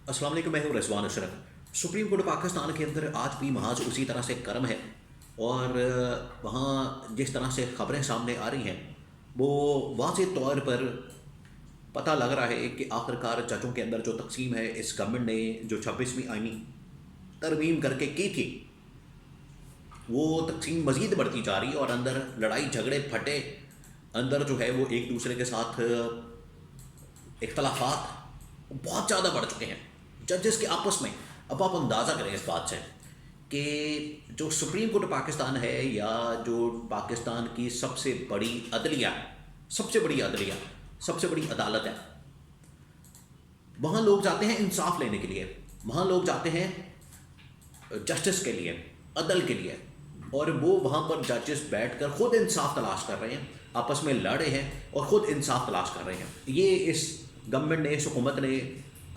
अस्सलाम वालेकुम, मैं हूँ रिजवान अशरफ। सुप्रीम कोर्ट पाकिस्तान के अंदर आज भी महज उसी तरह से गर्म है और वहाँ जिस तरह से खबरें सामने आ रही हैं वो वाज़ेह तौर पर पता लग रहा है कि आखिरकार जजों के अंदर जो तकसीम है, इस गवर्नमेंट ने जो 26वीं आईनी तरमीम करके की थी वो तकसीम मज़ीद बढ़ती जा रही है और अंदर लड़ाई झगड़े फटे, अंदर जो है वो एक दूसरे के साथ इख्तलाफात बहुत ज़्यादा बढ़ चुके हैं जजेस के आपस में। अब आप अंदाज़ा करें इस बात से कि जो सुप्रीम कोर्ट पाकिस्तान है या जो पाकिस्तान की सबसे बड़ी अदलिया है, सबसे बड़ी अदालत है, वहाँ लोग जाते हैं इंसाफ लेने के लिए, वहाँ लोग जाते हैं जस्टिस के लिए, अदल के लिए, और वो वहाँ पर जजेस बैठकर खुद इंसाफ तलाश कर रहे हैं, आपस में लड़ रहे हैं और ख़ुद इंसाफ तलाश कर रहे हैं। ये इस गवर्नमेंट ने, इस हुकूमत ने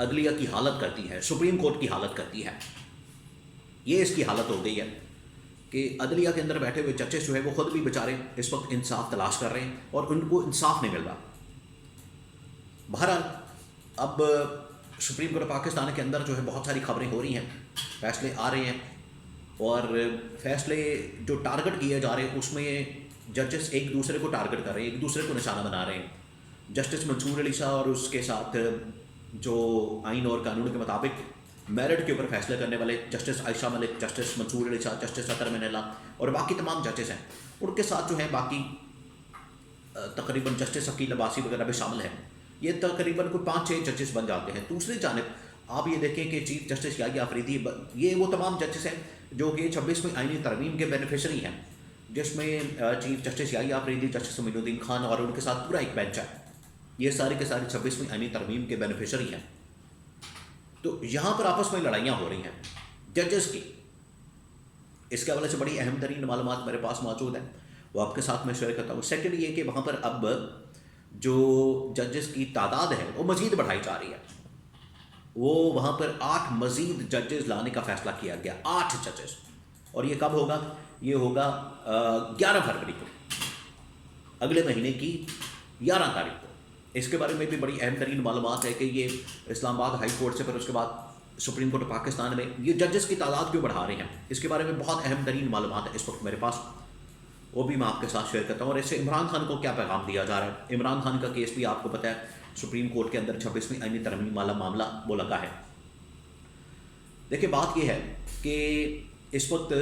अदलिया की हालत करती है, सुप्रीम कोर्ट की हालत करती है। ये इसकी हालत हो गई है कि अदलिया के अंदर बैठे हुए जजेस जो है वो ख़ुद भी बेचारे इस वक्त इंसाफ तलाश कर रहे हैं और उनको इंसाफ नहीं मिल रहा। बहरहाल अब सुप्रीम कोर्ट पाकिस्तान के अंदर जो है बहुत सारी खबरें हो रही हैं, फैसले आ रहे हैं और फैसले जो टारगेट किए जा रहे हैं उसमें जजेस एक दूसरे को टारगेट कर रहे हैं, एक दूसरे को निशाना बना रहे हैं। जस्टिस मंसूर अली शाह और उसके साथ जो आइन और कानून के मुताबिक मेरिट के ऊपर फैसले करने वाले justice Ayesha Malik, justice Mansoor Ali Shah, justice Athar Minallah और बाकी तमाम जजेस हैं, उनके साथ जो है बाकी तकरीबन जस्टिस अकील अब्बासी वगैरह भी शामिल हैं। ये तकरीबन कोई 5-6 जजेस बन जाते हैं। दूसरी जानब आप ये देखें कि चीफ जस्टिस याहिया अफरीदी, ये वो तमाम जजेस हैं जो कि 26वीं आईनी तरमीम के बेनिफिशरी हैं, जिसमें chief justice Yahya Afridi, justice Moinuddin Khan और उनके साथ पूरा एक बेंच है। ये सारे के सारे 26वीं आईनी तरमीम के बेनिफिशरी हैं। तो यहाँ पर आपस में लड़ाइयाँ हो रही हैं जजेस की। इसके हवाले से बड़ी अहम तरीन मालूमात मेरे पास मौजूद है, वो आपके साथ मैं शेयर करता हूँ। सेकेंड ये कि वहाँ पर अब जो जजेस की तादाद है वो मज़ीद बढ़ाई जा रही है। वो वहाँ पर 8 मज़ीद जजेस लाने का फ़ैसला किया गया, 8 जजेस। और ये कब होगा? ये होगा 11 फरवरी को, अगले महीने की 11 तारीख को। इसके बारे में भी बड़ी अहम तरीन मालूमात है कि ये इस्लामाबाद हाई कोर्ट से फिर उसके बाद सुप्रीम कोर्ट पाकिस्तान में ये जजेस की तादाद क्यों बढ़ा रहे हैं, इसके बारे में बहुत अहम तरीन मालूमात है इस वक्त मेरे पास, वो भी मैं आपके साथ शेयर करता हूँ। और इससे इमरान खान को क्या पैगाम दिया जा रहा है। इमरान खान का केस भी आपको पता है सुप्रीम कोर्ट के अंदर 26वीं आईनी तरमीम वाला मामला वो लगा है। देखिए बात यह है कि इस वक्त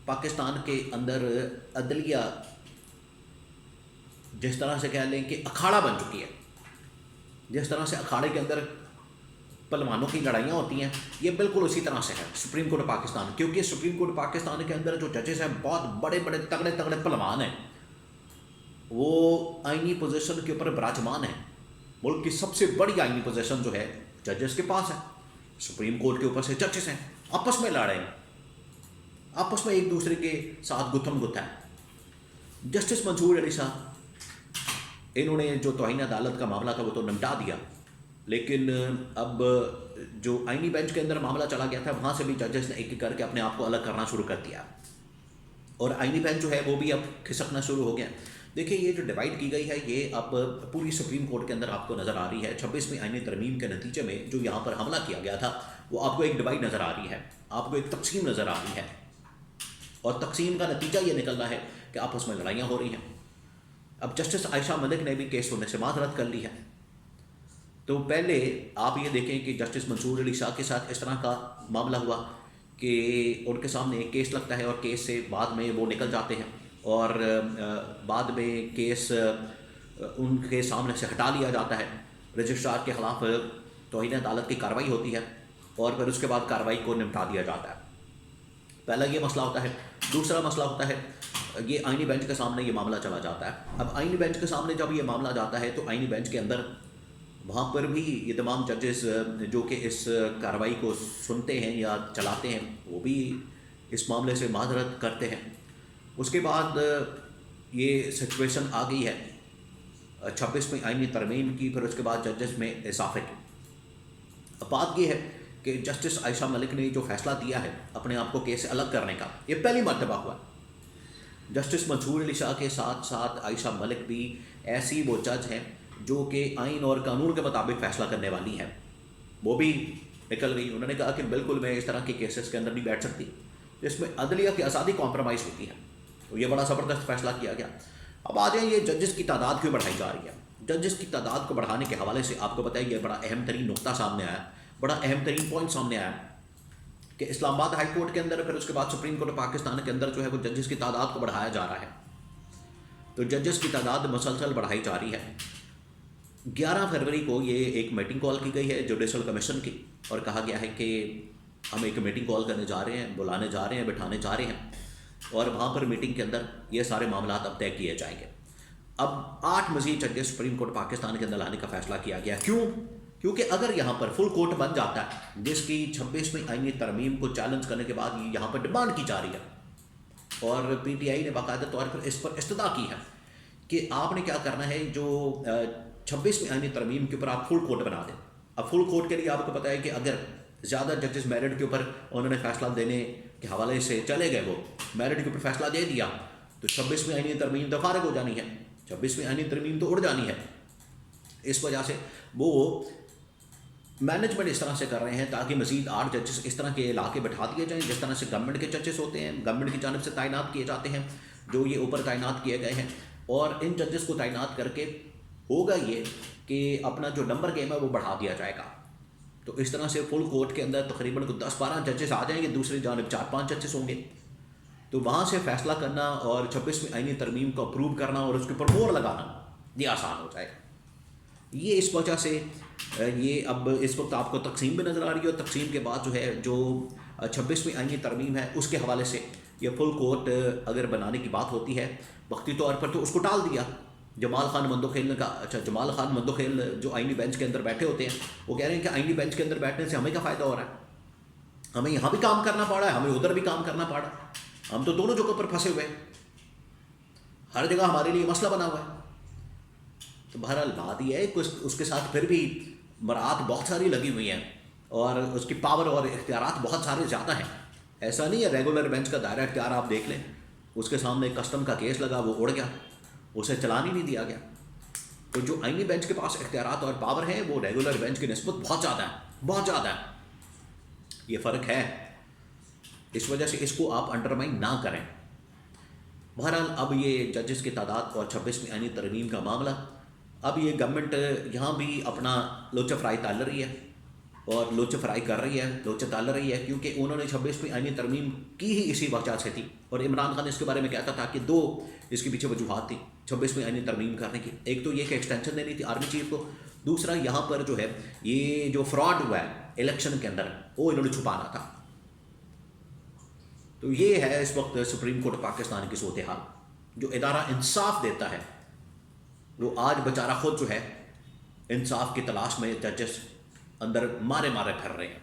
पाकिस्तान के अंदर अदलिया जिस तरह से कह लें कि अखाड़ा बन चुकी है, जिस तरह से अखाड़े के अंदर पहलवानों की लड़ाइयाँ होती हैं, ये बिल्कुल उसी तरह से है सुप्रीम कोर्ट पाकिस्तान। क्योंकि सुप्रीम कोर्ट पाकिस्तान के अंदर जो जजेस हैं बहुत बड़े बड़े तगड़े तगड़े पहलवान हैं, वो आईनी पोजीशन के ऊपर विराजमान है। मुल्क की सबसे बड़ी आईनी पोजीशन जो है जजेस के पास है। सुप्रीम कोर्ट के ऊपर से जजेस हैं, आपस में लड़ रहे हैं, आपस में एक दूसरे के साथ गुत्थम गुत्था है। जस्टिस मंसूर अली शाह, इन्होंने जो तौहीन अदालत का मामला था वो तो निपटा दिया, लेकिन अब जो आईनी बेंच के अंदर मामला चला गया था वहाँ से भी जजेस ने एक एक करके अपने आप को अलग करना शुरू कर दिया और आईनी बेंच जो है वो भी अब खिसकना शुरू हो गया। देखिए ये जो डिवाइड की गई है ये अब पूरी सुप्रीम कोर्ट के अंदर आपको नज़र आ रही है। 26वीं आईनी तरमीम के नतीजे में जो यहाँ पर हमला किया गया था वो आपको एक डिवाइड नज़र आ रही है, आपको एक तकसीम नज़र आ रही है और तकसीम का नतीजा ये निकल रहा है कि आपस में लड़ाइयाँ हो रही हैं। अब जस्टिस आयशा मलिक ने भी केस सुनने से माजरत कर ली है। तो पहले आप ये देखें कि जस्टिस मंसूर अली शाह के साथ इस तरह का मामला हुआ कि उनके सामने एक केस लगता है और केस से बाद में वो निकल जाते हैं और बाद में केस उनके सामने से हटा लिया जाता है। रजिस्ट्रार के ख़िलाफ़ तौहीन अदालत की कार्रवाई होती है और फिर उसके बाद कार्रवाई को निपटा दिया जाता है। पहला ये मसला होता है। दूसरा मसला होता है ये आईनी बेंच के सामने ये मामला चला जाता है। अब आईनी बेंच के सामने जब ये मामला जाता है तो आईनी बेंच के अंदर वहाँ पर भी ये तमाम जजेस जो कि इस कार्रवाई को सुनते हैं या चलाते हैं वो भी इस मामले से माजरत करते हैं। उसके बाद ये सिचुएशन आ गई है 26वीं आईनी तरमीम की, फिर उसके बाद जजेस में इजाफे की। अब बात ये है कि जस्टिस आयशा मलिक ने जो फ़ैसला दिया है अपने आप को केस से अलग करने का, ये पहली मरतबा हुआ। जस्टिस मंसूर अली शाह के साथ साथ आयशा मलिक भी ऐसी वो जज हैं जो कि आइन और कानून के मुताबिक फ़ैसला करने वाली हैं। وہ بھی نکل گئی. انہوں نے کہا کہ بالکل میں اس طرح کے کیسز کے اندر نہیں بیٹھ سکتی, اس میں عدلیہ کی آزادی کمپرومائز ہوتی ہے. تو یہ بڑا زبردست فیصلہ کیا گیا. اب آ جائیں یہ ججز کی تعداد کیوں بڑھائی جا رہی ہے. ججز کی تعداد کو بڑھانے کے حوالے سے آپ کو بتائیے یہ بڑا اہم ترین نقطہ سامنے آیا, بڑا اہم ترین پوائنٹ سامنے آیا کہ اسلام آباد ہائی کورٹ کے اندر, پھر اس کے بعد سپریم کورٹ پاکستان کے اندر جو ہے وہ ججز کی تعداد کو بڑھایا جا رہا ہے. تو ججز کی تعداد مسلسل بڑھائی جا رہی ہے. 11 فروری کو یہ ایک میٹنگ کال کی گئی ہے جوڈیشل کمیشن کی, اور کہا گیا ہے کہ ہم ایک میٹنگ کال کرنے جا رہے ہیں, بلانے جا رہے ہیں, بٹھانے جا رہے ہیں, اور وہاں پر میٹنگ کے اندر یہ سارے معاملات اب طے کیے جائیں گے. اب 8 مزید ججز سپریم کورٹ پاکستان کے اندر لانے کا فیصلہ کیا گیا. کیوں؟ کیونکہ اگر یہاں پر فل کورٹ بن جاتا ہے, جس کی 26ویں آئینی ترمیم کو چیلنج کرنے کے بعد یہاں پر ڈیمانڈ کی جا رہی ہے, اور پی ٹی آئی نے باقاعدہ طور پر اس پر استدعا کی ہے کہ آپ نے کیا کرنا ہے, جو 26ویں آئینی ترمیم کے اوپر آپ فل کورٹ بنا دیں. اب فل کورٹ کے لیے آپ کو پتہ ہے کہ اگر زیادہ ججز میرٹ کے اوپر انہوں نے فیصلہ دینے کے حوالے سے چلے گئے, وہ میرٹ کے اوپر فیصلہ دے دیا, تو 26ویں آئینی ترمیم تو فارغ ہو جانی ہے, 26ویں آئینی ترمیم تو اڑ جانی ہے. اس وجہ سے وہ مینجمنٹ اس طرح سے کر رہے ہیں تاکہ مزید 8 ججز اس طرح کے لا کے بٹھا دیے جائیں جس طرح سے گورنمنٹ کے ججز ہوتے ہیں, گورنمنٹ کی جانب سے تعینات کیے جاتے ہیں, جو یہ اوپر تعینات کیے گئے ہیں. اور ان ججز کو تعینات کر کے ہوگا یہ کہ اپنا جو نمبر گیم ہے وہ بڑھا دیا جائے گا. تو اس طرح سے فل کورٹ کے اندر تقریباً 10-12 ججز آ جائیں گے, دوسری جانب 4-5 ججز ہوں گے. تو وہاں سے فیصلہ کرنا اور 26ویں آئینی ترمیم کو اپروو کرنا اور اس کے اوپر مہر لگانا یہ آسان ہو جائے گا. یہ اس وجہ سے یہ اب اس وقت آپ کو تقسیم بھی نظر آ رہی ہے, اور تقسیم کے بعد جو ہے جو 26ویں آئینی ترمیم ہے اس کے حوالے سے یہ فل کورٹ اگر بنانے کی بات ہوتی ہے وقتی طور پر تو اس کو ٹال دیا. جمال خان مندوخیل نے کہا, اچھا جمال خان مندوخیل جو آئینی بینچ کے اندر بیٹھے ہوتے ہیں وہ کہہ رہے ہیں کہ آئینی بینچ کے اندر بیٹھنے سے ہمیں کیا فائدہ ہو رہا ہے, ہمیں یہاں بھی کام کرنا پڑ رہا ہے, ہمیں ادھر بھی کام کرنا پڑ رہا ہے, ہم تو دونوں جگہوں پر پھنسے ہوئے ہیں, ہر جگہ ہمارے لیے مسئلہ بنا ہوا ہے. تو بہرحال بات یہ ہے کہ اس کے ساتھ پھر بھی مراعات بہت ساری لگی ہوئی ہیں, اور اس کی پاور اور اختیارات بہت سارے زیادہ ہیں. ایسا نہیں ہے ریگولر بینچ کا دائرہ اختیار آپ دیکھ لیں, اس کے سامنے کسٹم کا کیس لگا وہ اڑ گیا, اسے چلان ہی نہیں دیا گیا. تو جو آئینی بینچ کے پاس اختیارات اور پاور ہیں وہ ریگولر بینچ کی نسبت بہت زیادہ ہے, بہت زیادہ ہے. یہ فرق ہے, اس وجہ سے اس کو آپ انڈرمائن نہ کریں. بہرحال اب یہ ججز کی تعداد اور 26ویں آئینی ترمیم کا معاملہ, اب یہ گورنمنٹ یہاں بھی اپنا لوچہ فرائی تال رہی ہے, اور لوچہ فرائی کر رہی ہے, لوچہ تال رہی ہے, کیونکہ انہوں نے 26ویں آئینی ترمیم کی ہی اسی وجہ سے تھی. اور عمران خان اس کے بارے میں کہتا تھا کہ 2 اس کے پیچھے وجوہات تھیں 26ویں آئینی ترمیم کرنے کی. ایک تو یہ کہ ایکسٹینشن دینی تھی آرمی چیف کو, دوسرا یہاں پر جو ہے یہ جو فراڈ ہوا ہے الیکشن کے اندر وہ انہوں نے چھپانا تھا. تو یہ ہے اس وقت سپریم کورٹ پاکستان کی صورتحال. جو ادارہ انصاف دیتا ہے وہ آج بیچارہ خود جو ہے انصاف کی تلاش میں ججز اندر مارے پھر رہے ہیں.